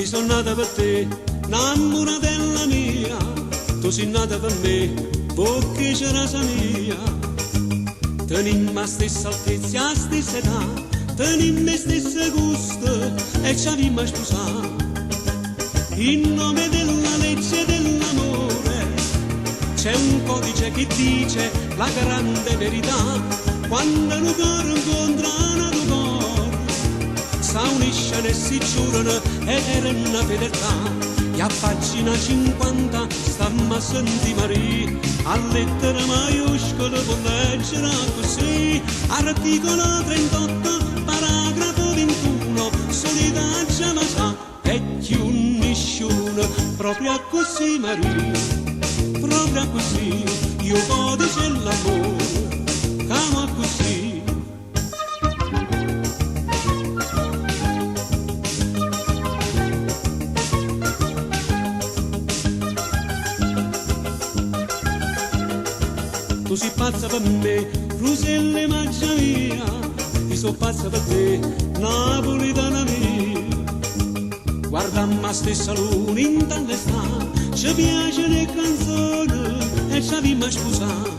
mi sono nata per te, innamoratella mia, tu sei nata per me, perché c'era sa mia. Tenim la stessa altezza, la stessa età, tenim le stesse gusto e ci abbiamo sposato. In nome della legge dell'amore c'è un codice che dice la grande verità. Quando un cuore incontra un altro cuore, s'uniscono e si giurano eterna fedeltà. E a pagina 50 stiamo a sentire Maria, a lettera maiuscola può leggere così. Articolo 38, paragrafo 21, solidarietà ma sa, e più nessuno, proprio così Maria, proprio così, io codice l'amore, camo così. Tu sei pazza per me, Ruselle mangia mia, io sono pazza per te, napolitana mia. Guardammo la stessa luna in tall'estate, ci piace le canzoni e ci abbiamo sposato.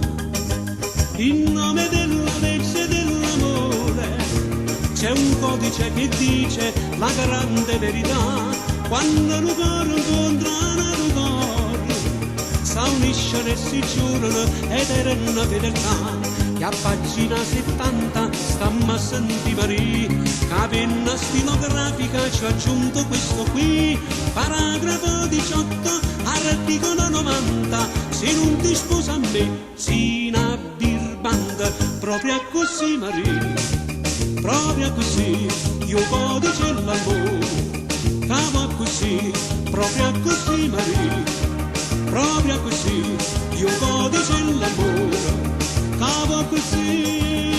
In nome della legge dell'amore c'è un codice che dice la grande verità. Quando un cuore incontra un altro cuore, s'uniscono e si giurano eterna fedeltà. E a pagina 70 stiamo a sentire Maria, che penna stilografica ci ha aggiunto questo qui. Paragrafo 18, articolo 90, se non ti sposa a me, si una birbanda. Proprio così Maria, proprio così, io codice l'amore, cavo così, proprio così Maria, proprio così, io codice l'amore, cavo così.